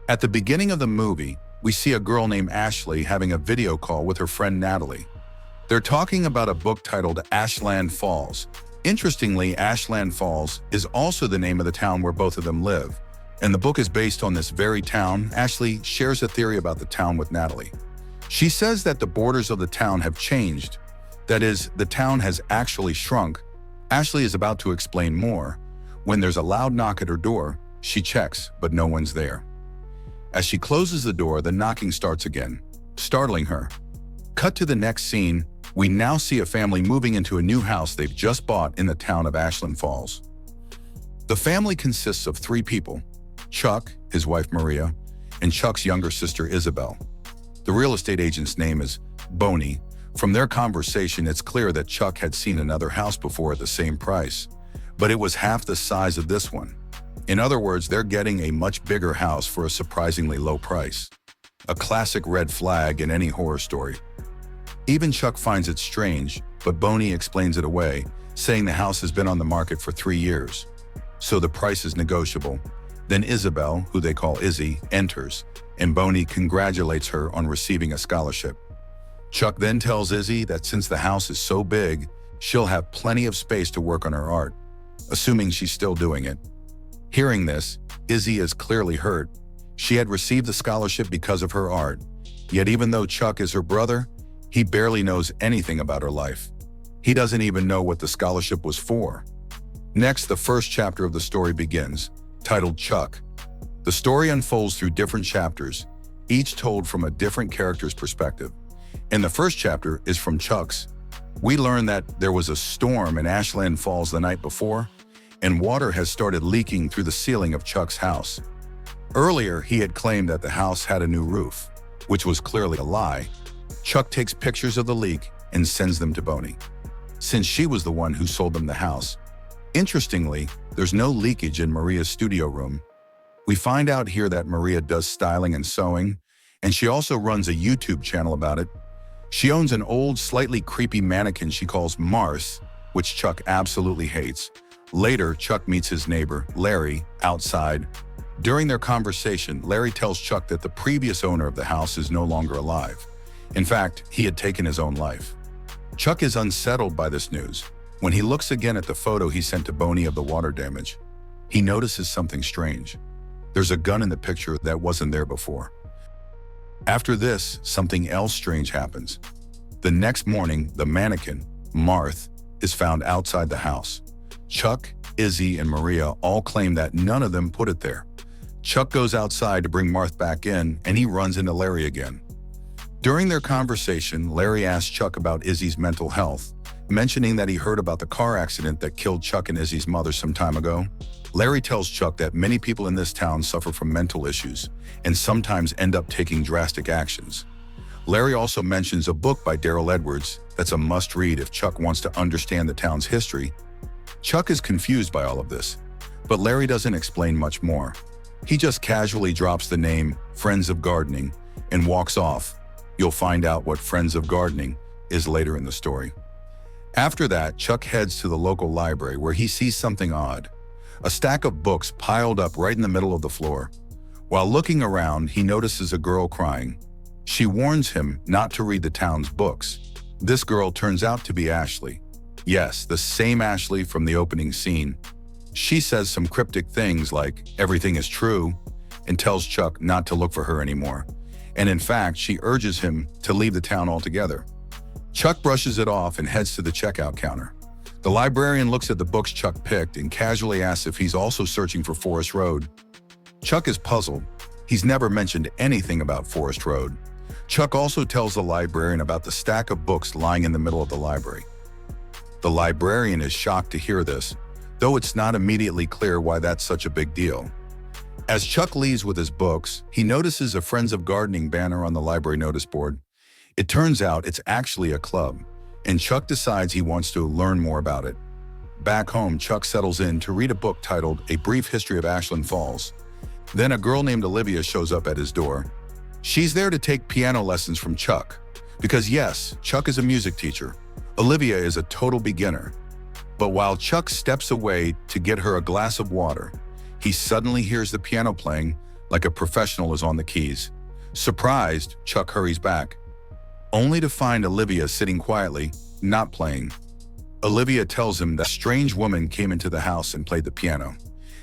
At the beginning of the movie, we see a girl named Ashley having a video call with her friend Natalie. They're talking about a book titled Ashland Falls. Interestingly, Ashland Falls is also the name of the town where both of them live, and the book is based on this very town. Ashley shares a theory about the town with Natalie. She says that the borders of the town have changed. That is, the town has actually shrunk. Ashley is about to explain more when there's a loud knock at her door. She checks, but no one's there. As she closes the door, the knocking starts again, startling her. Cut to the next scene. We now see a family moving into a new house they've just bought in the town of Ashland Falls. The family consists of 3 people: Chuck, his wife Maria, and Chuck's younger sister Isabel. The real estate agent's name is Boney. From their conversation, it's clear that Chuck had seen another house before at the same price, but it was half the size of this one. In other words, they're getting a much bigger house for a surprisingly low price. A classic red flag in any horror story. Even Chuck finds it strange, but Boney explains it away, saying the house has been on the market for 3 years, so the price is negotiable. Then Isabel, who they call Izzy, enters, and Boney congratulates her on receiving a scholarship. Chuck then tells Izzy that since the house is so big, she'll have plenty of space to work on her art, assuming she's still doing it. Hearing this, Izzy is clearly hurt. She had received the scholarship because of her art, yet even though Chuck is her brother, he barely knows anything about her life. He doesn't even know what the scholarship was for. Next, the first chapter of the story begins, titled Chuck. The story unfolds through different chapters, each told from a different character's perspective. And the first chapter is from Chuck's. We learn that there was a storm in Ashland Falls the night before, and water has started leaking through the ceiling of Chuck's house. Earlier, he had claimed that the house had a new roof, which was clearly a lie. Chuck takes pictures of the leak and sends them to Boney, since she was the one who sold them the house. Interestingly, there's no leakage in Maria's studio room. We find out here that Maria does styling and sewing, and she also runs a YouTube channel about it. She owns an old, slightly creepy mannequin she calls Mars, which Chuck absolutely hates. Later, Chuck meets his neighbor, Larry, outside. During their conversation, Larry tells Chuck that the previous owner of the house is no longer alive. In fact, he had taken his own life. Chuck is unsettled by this news. When he looks again at the photo he sent to Boney of the water damage, he notices something strange. There's a gun in the picture that wasn't there before. After this, something else strange happens. The next morning, the mannequin, Marth, is found outside the house. Chuck, Izzy, and Maria all claim that none of them put it there. Chuck goes outside to bring Marth back in, and he runs into Larry again. During their conversation, Larry asks Chuck about Izzy's mental health, mentioning that he heard about the car accident that killed Chuck and Izzy's mother some time ago. Larry tells Chuck that many people in this town suffer from mental issues and sometimes end up taking drastic actions. Larry also mentions a book by Daryl Edwards that's a must-read if Chuck wants to understand the town's history. Chuck is confused by all of this, but Larry doesn't explain much more. He just casually drops the name Friends of Gardening and walks off. You'll find out what Friends of Gardening is later in the story. After that, Chuck heads to the local library where he sees something odd. A stack of books piled up right in the middle of the floor. While looking around, he notices a girl crying. She warns him not to read the town's books. This girl turns out to be Ashley. Yes, the same Ashley from the opening scene. She says some cryptic things like, "Everything is true," and tells Chuck not to look for her anymore. And in fact, she urges him to leave the town altogether. Chuck brushes it off and heads to the checkout counter. The librarian looks at the books Chuck picked and casually asks if he's also searching for Forest Road. Chuck is puzzled. He's never mentioned anything about Forest Road. Chuck also tells the librarian about the stack of books lying in the middle of the library. The librarian is shocked to hear this, though it's not immediately clear why that's such a big deal. As Chuck leaves with his books, he notices a Friends of Gardening banner on the library notice board. It turns out it's actually a club, and Chuck decides he wants to learn more about it. Back home, Chuck settles in to read a book titled A Brief History of Ashland Falls. Then a girl named Olivia shows up at his door. She's there to take piano lessons from Chuck, because yes, Chuck is a music teacher. Olivia is a total beginner. But while Chuck steps away to get her a glass of water, he suddenly hears the piano playing like a professional is on the keys. Surprised, Chuck hurries back, only to find Olivia sitting quietly, not playing. Olivia tells him that a strange woman came into the house and played the piano.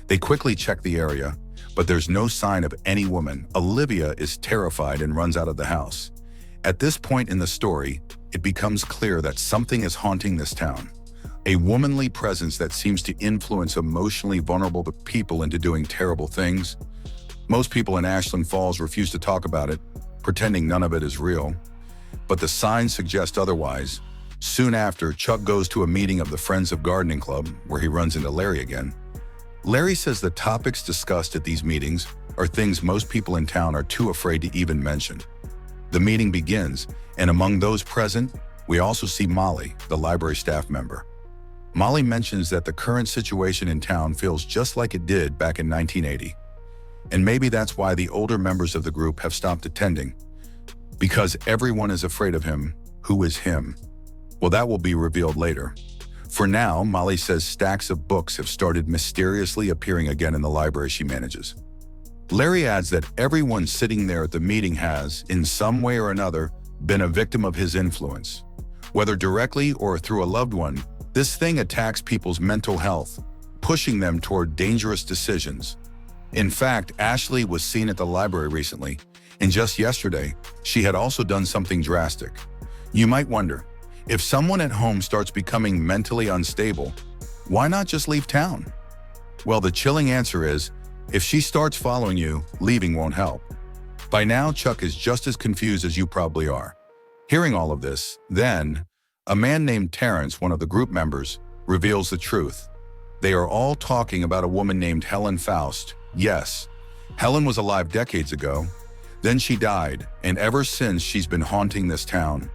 They quickly check the area, but there's no sign of any woman. Olivia is terrified and runs out of the house. At this point in the story, it becomes clear that something is haunting this town. A womanly presence that seems to influence emotionally vulnerable people into doing terrible things. Most people in Ashland Falls refuse to talk about it, pretending none of it is real. But the signs suggest otherwise. Soon after, Chuck goes to a meeting of the Friends of Gardening Club, where he runs into Larry again. Larry says the topics discussed at these meetings are things most people in town are too afraid to even mention. The meeting begins, and among those present, we also see Molly, the library staff member. Molly mentions that the current situation in town feels just like it did back in 1980. And maybe that's why the older members of the group have stopped attending. Because everyone is afraid of him. Who is him? Well, that will be revealed later. For now, Molly says stacks of books have started mysteriously appearing again in the library she manages. Larry adds that everyone sitting there at the meeting has, in some way or another, been a victim of his influence. Whether directly or through a loved one, this thing attacks people's mental health, pushing them toward dangerous decisions. In fact, Ashley was seen at the library recently, and just yesterday, she had also done something drastic. You might wonder, if someone at home starts becoming mentally unstable, why not just leave town? Well, the chilling answer is, if she starts following you, leaving won't help. By now, Chuck is just as confused as you probably are. Hearing all of this, then, a man named Terrence, one of the group members, reveals the truth. They are all talking about a woman named Helen Faust. Yes, Helen was alive decades ago. Then she died, and ever since she's been haunting this town.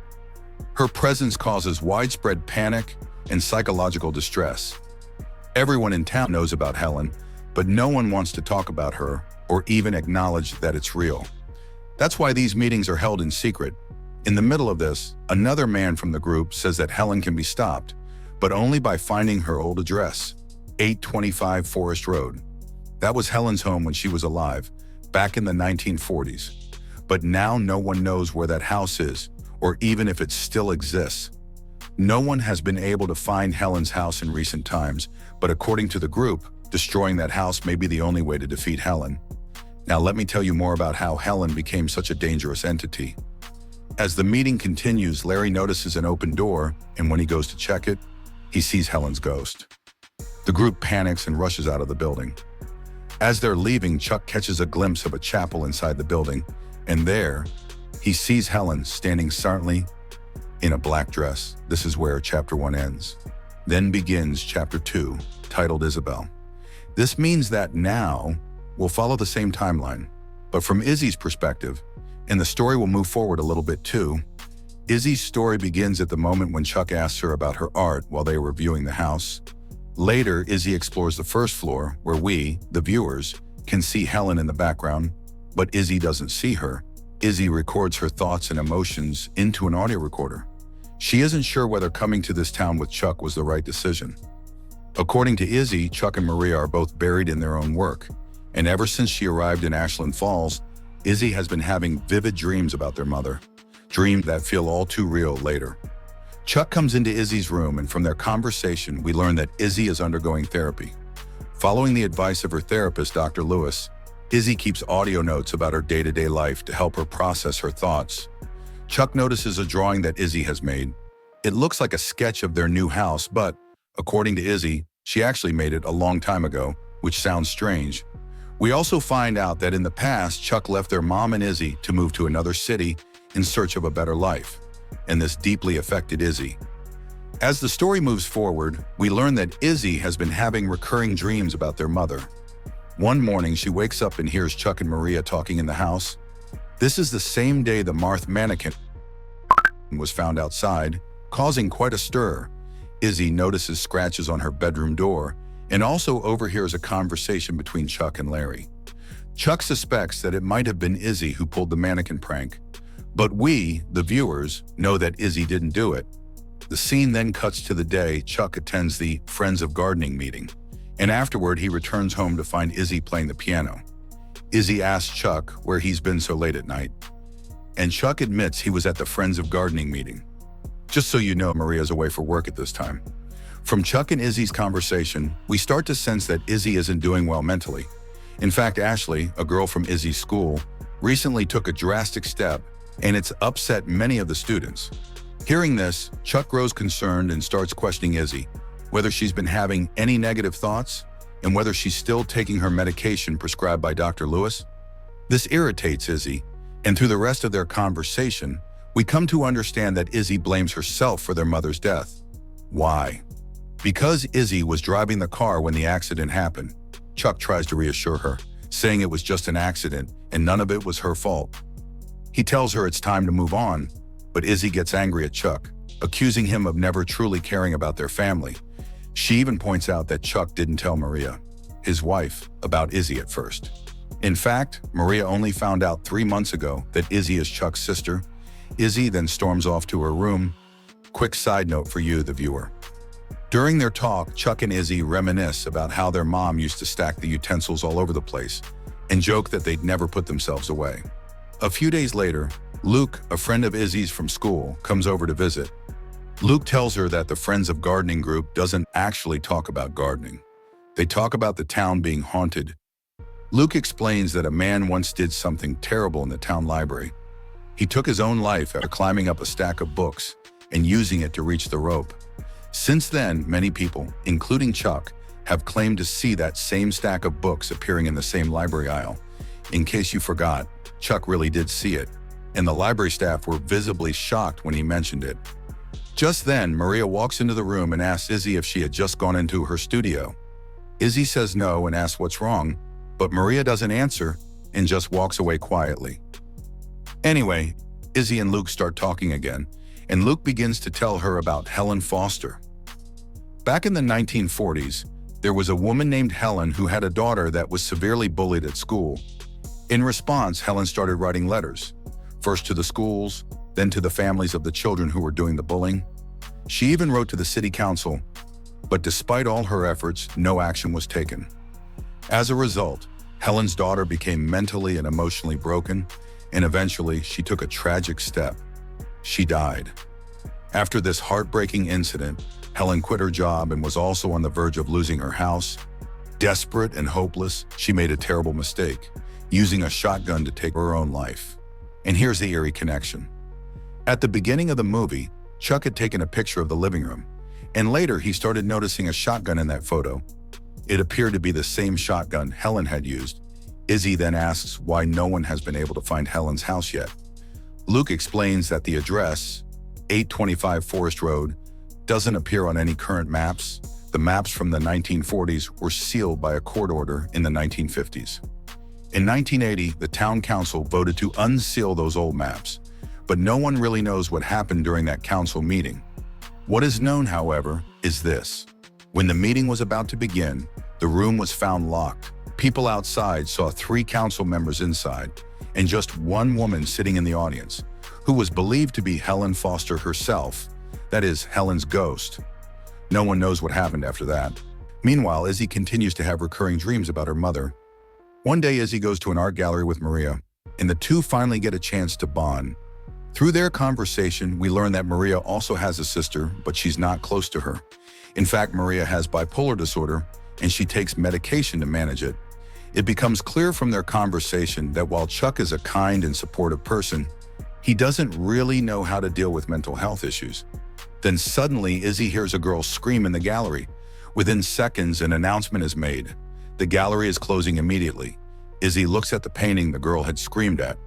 Her presence causes widespread panic and psychological distress. Everyone in town knows about Helen, but no one wants to talk about her or even acknowledge that it's real. That's why these meetings are held in secret. In the middle of this, another man from the group says that Helen can be stopped, but only by finding her old address, 825 Forest Road. That was Helen's home when she was alive, back in the 1940s. But now no one knows where that house is, or even if it still exists. No one has been able to find Helen's house in recent times, but according to the group, destroying that house may be the only way to defeat Helen. Now let me tell you more about how Helen became such a dangerous entity. As the meeting continues, Larry notices an open door, and when he goes to check it, he sees Helen's ghost. The group panics and rushes out of the building. As they're leaving, Chuck catches a glimpse of a chapel inside the building, and there, he sees Helen standing silently in a black dress. This is where Chapter 1 ends. Then begins Chapter 2, titled Isabel. This means that now we'll follow the same timeline, but from Izzy's perspective, and the story will move forward a little bit too. Izzy's story begins at the moment when Chuck asks her about her art while they were viewing the house. Later, Izzy explores the first floor, where we, the viewers, can see Helen in the background, but Izzy doesn't see her. Izzy records her thoughts and emotions into an audio recorder. She isn't sure whether coming to this town with Chuck was the right decision. According to Izzy, Chuck and Maria are both buried in their own work, and ever since she arrived in Ashland Falls, Izzy has been having vivid dreams about their mother, dreams that feel all too real later. Chuck comes into Izzy's room, and from their conversation, we learn that Izzy is undergoing therapy. Following the advice of her therapist, Dr. Lewis, Izzy keeps audio notes about her day-to-day life to help her process her thoughts. Chuck notices a drawing that Izzy has made. It looks like a sketch of their new house, but, according to Izzy, she actually made it a long time ago, which sounds strange. We also find out that in the past, Chuck left their mom and Izzy to move to another city in search of a better life, and this deeply affected Izzy. As the story moves forward, we learn that Izzy has been having recurring dreams about their mother. One morning, she wakes up and hears Chuck and Maria talking in the house. This is the same day the Marth mannequin was found outside, causing quite a stir. Izzy notices scratches on her bedroom door and also overhears a conversation between Chuck and Larry. Chuck suspects that it might have been Izzy who pulled the mannequin prank, but we, the viewers, know that Izzy didn't do it. The scene then cuts to the day Chuck attends the Friends of Gardening meeting, and afterward he returns home to find Izzy playing the piano. Izzy asks Chuck where he's been so late at night, and Chuck admits he was at the Friends of Gardening meeting. Just so you know, Maria's away for work at this time. From Chuck and Izzy's conversation, we start to sense that Izzy isn't doing well mentally. In fact, Ashley, a girl from Izzy's school, recently took a drastic step, and it's upset many of the students. Hearing this, Chuck grows concerned and starts questioning Izzy, whether she's been having any negative thoughts and whether she's still taking her medication prescribed by Dr. Lewis. This irritates Izzy, and through the rest of their conversation, we come to understand that Izzy blames herself for their mother's death. Why? Because Izzy was driving the car when the accident happened. Chuck tries to reassure her, saying it was just an accident and none of it was her fault. He tells her it's time to move on, but Izzy gets angry at Chuck, accusing him of never truly caring about their family. She even points out that Chuck didn't tell Maria, his wife, about Izzy at first. In fact, Maria only found out 3 months ago that Izzy is Chuck's sister. Izzy then storms off to her room. Quick side note for you, the viewer. During their talk, Chuck and Izzy reminisce about how their mom used to stack the utensils all over the place and joke that they'd never put themselves away. A few days later, Luke, a friend of Izzy's from school, comes over to visit. Luke tells her that the Friends of Gardening group doesn't actually talk about gardening. They talk about the town being haunted. Luke explains that a man once did something terrible in the town library. He took his own life after climbing up a stack of books and using it to reach the rope. Since then, many people, including Chuck, have claimed to see that same stack of books appearing in the same library aisle. In case you forgot, Chuck really did see it, and the library staff were visibly shocked when he mentioned it. Just then, Maria walks into the room and asks Izzy if she had just gone into her studio. Izzy says no and asks what's wrong, but Maria doesn't answer and just walks away quietly. Anyway, Izzy and Luke start talking again, and Luke begins to tell her about Helen Foster. Back in the 1940s, there was a woman named Helen who had a daughter that was severely bullied at school. In response, Helen started writing letters, first to the schools, then to the families of the children who were doing the bullying. She even wrote to the city council, but despite all her efforts, no action was taken. As a result, Helen's daughter became mentally and emotionally broken, and eventually she took a tragic step. She died. After this heartbreaking incident, Helen quit her job and was also on the verge of losing her house. Desperate and hopeless, she made a terrible mistake, using a shotgun to take her own life. And here's the eerie connection. At the beginning of the movie, Chuck had taken a picture of the living room, and later he started noticing a shotgun in that photo. It appeared to be the same shotgun Helen had used. Izzy then asks why no one has been able to find Helen's house yet. Luke explains that the address, 825 Forest Road, doesn't appear on any current maps. The maps from the 1940s were sealed by a court order in the 1950s. In 1980, the town council voted to unseal those old maps, but no one really knows what happened during that council meeting. What is known, however, is this. When the meeting was about to begin, the room was found locked. People outside saw 3 council members inside, and just one woman sitting in the audience, who was believed to be Helen Foster herself, that is, Helen's ghost. No one knows what happened after that. Meanwhile, Izzy continues to have recurring dreams about her mother. One day, Izzy goes to an art gallery with Maria, and the two finally get a chance to bond. Through their conversation, we learn that Maria also has a sister, but she's not close to her. In fact, Maria has bipolar disorder, and she takes medication to manage it. It becomes clear from their conversation that while Chuck is a kind and supportive person, he doesn't really know how to deal with mental health issues. Then suddenly, Izzy hears a girl scream in the gallery. Within seconds, an announcement is made. The gallery is closing immediately. Izzy looks at the painting the girl had screamed at,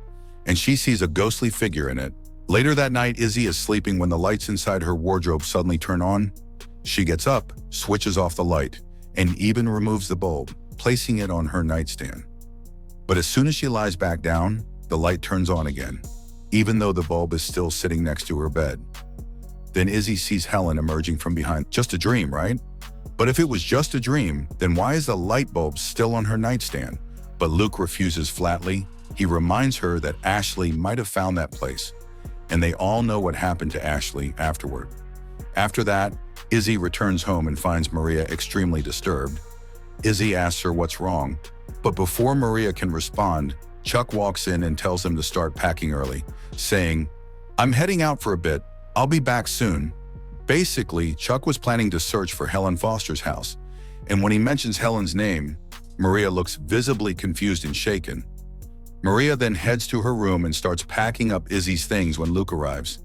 and she sees a ghostly figure in it. Later that night, Izzy is sleeping when the lights inside her wardrobe suddenly turn on. She gets up, switches off the light, and even removes the bulb, placing it on her nightstand. But as soon as she lies back down, the light turns on again, even though the bulb is still sitting next to her bed. Then Izzy sees Helen emerging from behind. Just a dream, right? But if it was just a dream, then why is the light bulb still on her nightstand? But Luke refuses flatly. He reminds her that Ashley might have found that place, and they all know what happened to Ashley afterward. After that, Izzy returns home and finds Maria extremely disturbed. Izzy asks her what's wrong, But before Maria can respond, Chuck walks in and tells them to start packing early, saying, "I'm heading out for a bit. I'll be back soon." Basically, Chuck was planning to search for Helen Foster's house, and when he mentions Helen's name, Maria looks visibly confused and shaken. Maria then heads to her room and starts packing up Izzy's things when Luke arrives.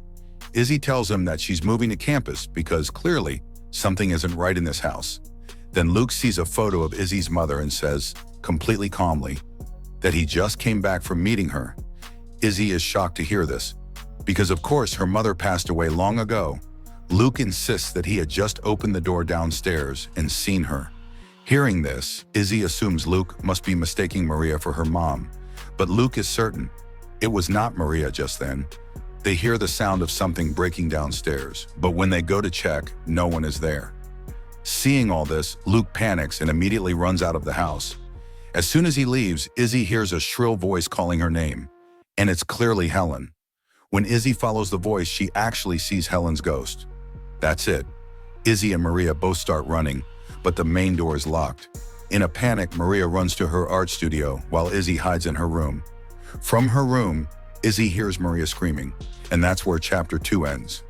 Izzy tells him that she's moving to campus because clearly something isn't right in this house. Then Luke sees a photo of Izzy's mother and says, completely calmly, that he just came back from meeting her. Izzy is shocked to hear this, because of course her mother passed away long ago. Luke insists that he had just opened the door downstairs and seen her. Hearing this, Izzy assumes Luke must be mistaking Maria for her mom, but Luke is certain it was not Maria just then. They hear the sound of something breaking downstairs, but when they go to check, no one is there. Seeing all this, Luke panics and immediately runs out of the house. As soon as he leaves, Izzy hears a shrill voice calling her name, and it's clearly Helen. When Izzy follows the voice, she actually sees Helen's ghost. That's it. Izzy and Maria both start running, but the main door is locked. In a panic, Maria runs to her art studio while Izzy hides in her room. From her room, Izzy hears Maria screaming, and that's where chapter 2 ends.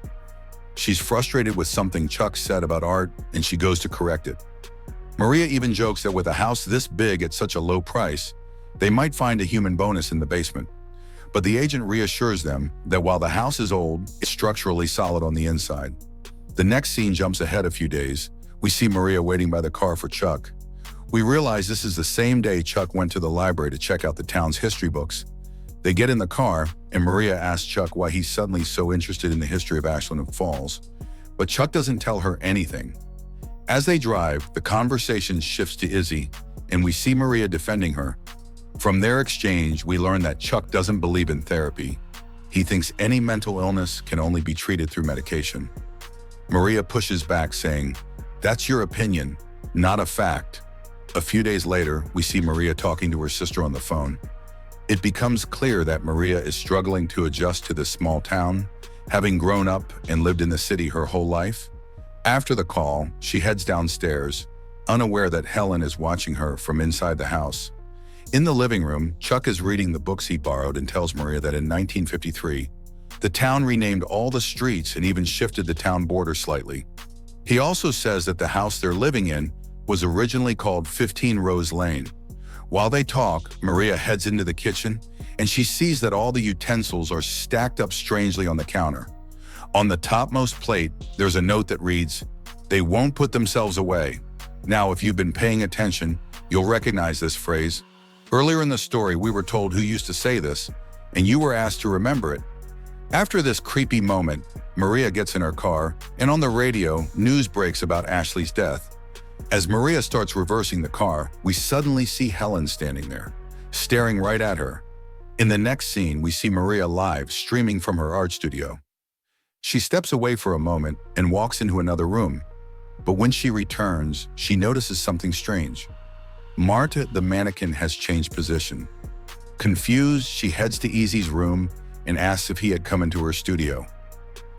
She's frustrated with something Chuck said about art, and she goes to correct it. Maria even jokes that with a house this big at such a low price, they might find a human bonus in the basement. But the agent reassures them that while the house is old, it's structurally solid on the inside. The next scene jumps ahead a few days. We see Maria waiting by the car for Chuck. We realize this is the same day Chuck went to the library to check out the town's history books. They get in the car, and Maria asks Chuck why he's suddenly so interested in the history of Ashland Falls. But Chuck doesn't tell her anything. As they drive, the conversation shifts to Izzy, and we see Maria defending her. From their exchange, we learn that Chuck doesn't believe in therapy. He thinks any mental illness can only be treated through medication. Maria pushes back, saying, "That's your opinion, not a fact." A few days later, we see Maria talking to her sister on the phone. It becomes clear that Maria is struggling to adjust to this small town, having grown up and lived in the city her whole life. After the call, she heads downstairs, unaware that Helen is watching her from inside the house. In the living room, Chuck is reading the books he borrowed and tells Maria that in 1953, the town renamed all the streets and even shifted the town border slightly. He also says that the house they're living in was originally called 15 Rose Lane. While they talk, Maria heads into the kitchen, and she sees that all the utensils are stacked up strangely on the counter. On the topmost plate, there's a note that reads, "They won't put themselves away." Now, if you've been paying attention, you'll recognize this phrase. Earlier in the story, we were told who used to say this, and you were asked to remember it. After this creepy moment, Maria gets in her car, and on the radio, news breaks about Ashley's death. As Maria starts reversing the car, we suddenly see Helen standing there, staring right at her. In the next scene, we see Maria live streaming from her art studio. She steps away for a moment and walks into another room. But when she returns, she notices something strange. Marta, the mannequin, has changed position. Confused, she heads to Izzy's room and asks if he had come into her studio.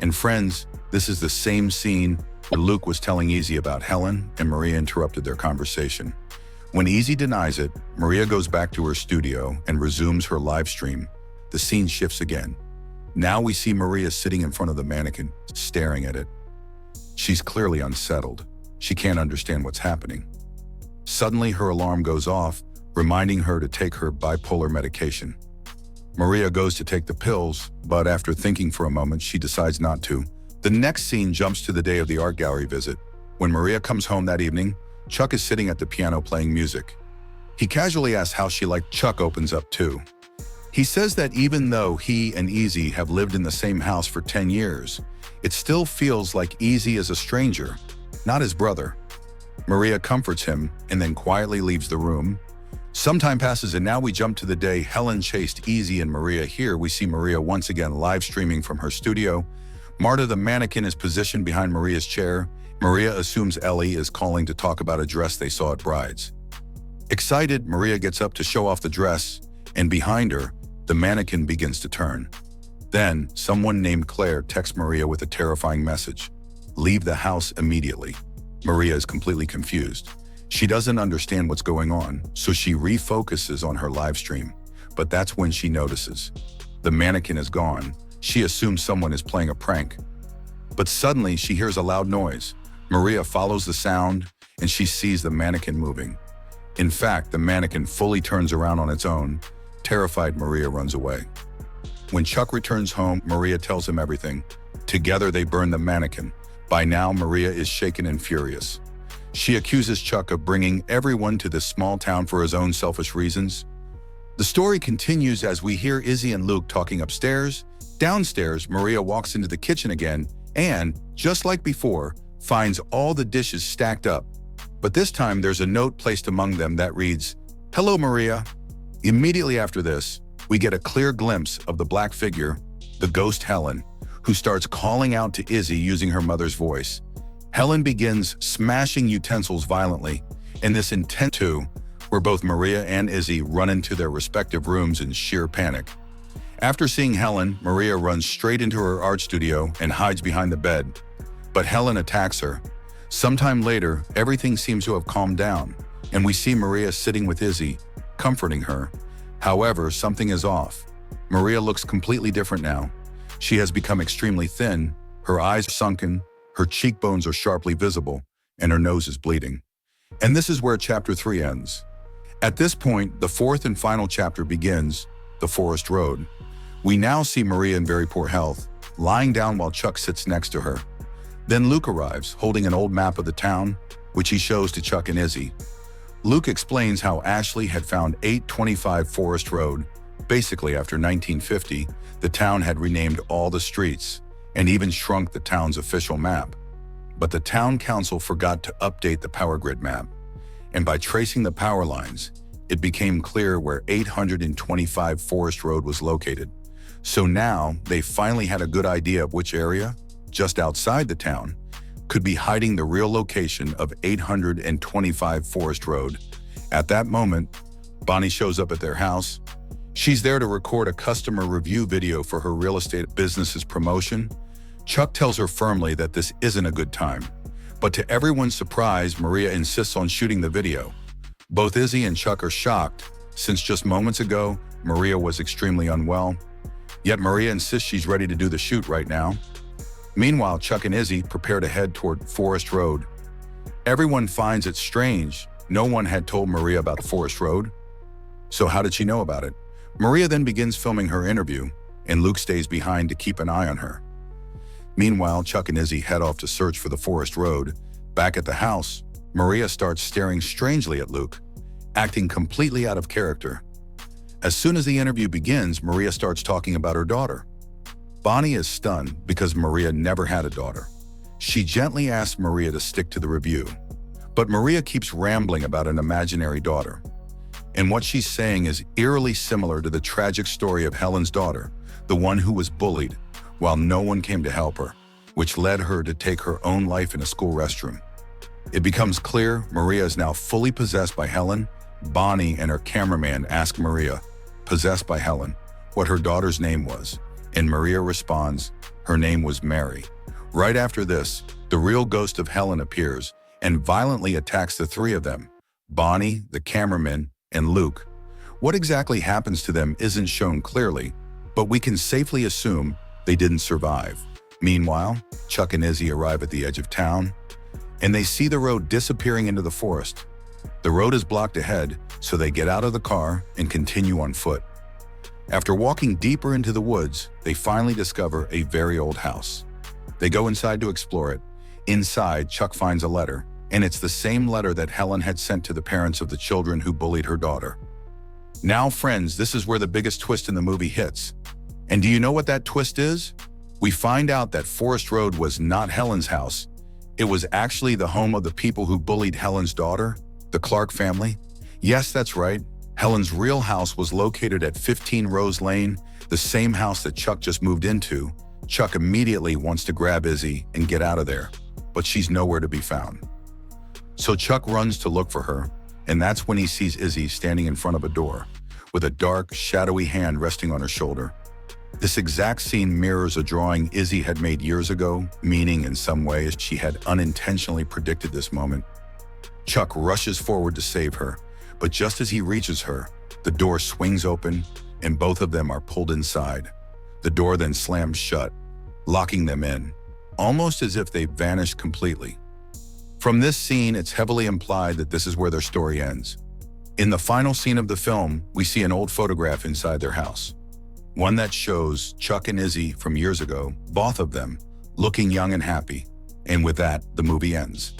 And friends, this is the same scene where Luke was telling Izzy about Helen, and Maria interrupted their conversation. When Izzy denies it, Maria goes back to her studio and resumes her live stream. The scene shifts again. Now we see Maria sitting in front of the mannequin, staring at it. She's clearly unsettled. She can't understand what's happening. Suddenly, her alarm goes off, reminding her to take her bipolar medication. Maria goes to take the pills, but after thinking for a moment, she decides not to. The next scene jumps to the day of the art gallery visit. When Maria comes home that evening, Chuck is sitting at the piano playing music. He casually asks how she liked. Chuck opens up too. He says that even though he and Izzy have lived in the same house for 10 years, it still feels like Izzy is a stranger, not his brother. Maria comforts him and then quietly leaves the room. Some time passes, and now we jump to the day Helen chased Izzy and Maria. Here we see Maria once again live streaming from her studio. Marta, the mannequin, is positioned behind Maria's chair. Maria assumes Ellie is calling to talk about a dress they saw at Bride's. Excited, Maria gets up to show off the dress, and behind her, the mannequin begins to turn. Then, someone named Claire texts Maria with a terrifying message. "Leave the house immediately." Maria is completely confused. She doesn't understand what's going on, so she refocuses on her live stream. But that's when she notices. The mannequin is gone. She assumes someone is playing a prank. But suddenly she hears a loud noise. Maria follows the sound and she sees the mannequin moving. In fact, the mannequin fully turns around on its own. Terrified, Maria runs away. When Chuck returns home, Maria tells him everything. Together they burn the mannequin. By now, Maria is shaken and furious. She accuses Chuck of bringing everyone to this small town for his own selfish reasons. The story continues as we hear Izzy and Luke talking upstairs. Downstairs, Maria walks into the kitchen again and, just like before, finds all the dishes stacked up. But this time there's a note placed among them that reads, "Hello, Maria." Immediately after this, we get a clear glimpse of the black figure, the ghost Helen, who starts calling out to Izzy using her mother's voice. Helen begins smashing utensils violently, and this intense too, where both Maria and Izzy run into their respective rooms in sheer panic. After seeing Helen, Maria runs straight into her art studio and hides behind the bed. But Helen attacks her. Sometime later, everything seems to have calmed down, and we see Maria sitting with Izzy, comforting her. However, something is off. Maria looks completely different now. She has become extremely thin, her eyes are sunken, her cheekbones are sharply visible, and her nose is bleeding. And this is where chapter 3 ends. At this point, the fourth and final chapter begins, the forest road. We now see Maria in very poor health, lying down while Chuck sits next to her. Then Luke arrives, holding an old map of the town, which he shows to Chuck and Izzy. Luke explains how Ashley had found 825 Forest Road. Basically, after 1950, the town had renamed all the streets and even shrunk the town's official map. But the town council forgot to update the power grid map. And by tracing the power lines, it became clear where 825 Forest Road was located. So now they finally had a good idea of which area, just outside the town, could be hiding the real location of 825 Forest Road. At that moment, Bonnie shows up at their house. She's there to record a customer review video for her real estate business's promotion. Chuck tells her firmly that this isn't a good time. But to everyone's surprise, Maria insists on shooting the video. Both Izzy and Chuck are shocked, since just moments ago, Maria was extremely unwell. Yet Maria insists she's ready to do the shoot right now. Meanwhile, Chuck and Izzy prepare to head toward Forest Road. Everyone finds it strange. No one had told Maria about the Forest Road. So how did she know about it? Maria then begins filming her interview, and Luke stays behind to keep an eye on her. Meanwhile, Chuck and Izzy head off to search for the Forest Road. Back at the house, Maria starts staring strangely at Luke, acting completely out of character. As soon as the interview begins, Maria starts talking about her daughter. Bonnie is stunned because Maria never had a daughter. She gently asks Maria to stick to the review, but Maria keeps rambling about an imaginary daughter. And what she's saying is eerily similar to the tragic story of Helen's daughter, the one who was bullied, while no one came to help her, which led her to take her own life in a school restroom. It becomes clear Maria is now fully possessed by Helen. Bonnie and her cameraman ask Maria, possessed by Helen, what her daughter's name was, and Maria responds, her name was Mary. Right after this, the real ghost of Helen appears and violently attacks the three of them, Bonnie, the cameraman, and Luke. What exactly happens to them isn't shown clearly, but we can safely assume they didn't survive. Meanwhile, Chuck and Izzy arrive at the edge of town, and they see the road disappearing into the forest. The road is blocked ahead, so they get out of the car and continue on foot. After walking deeper into the woods, they finally discover a very old house. They go inside to explore it. Inside, Chuck finds a letter, and it's the same letter that Helen had sent to the parents of the children who bullied her daughter. Now, friends, this is where the biggest twist in the movie hits. And do you know what that twist is? We find out that Forest Road was not Helen's house. It was actually the home of the people who bullied Helen's daughter, the Clark family. Yes, that's right. Helen's real house was located at 15 Rose Lane, the same house that Chuck just moved into. Chuck immediately wants to grab Izzy and get out of there, but she's nowhere to be found. So Chuck runs to look for her, and that's when he sees Izzy standing in front of a door, with a dark, shadowy hand resting on her shoulder. This exact scene mirrors a drawing Izzy had made years ago, meaning in some way she had unintentionally predicted this moment. Chuck rushes forward to save her, but just as he reaches her, the door swings open and both of them are pulled inside. The door then slams shut, locking them in, almost as if they vanished completely. From this scene, it's heavily implied that this is where their story ends. In the final scene of the film, we see an old photograph inside their house. One that shows Chuck and Izzy from years ago, both of them, looking young and happy. And with that, the movie ends.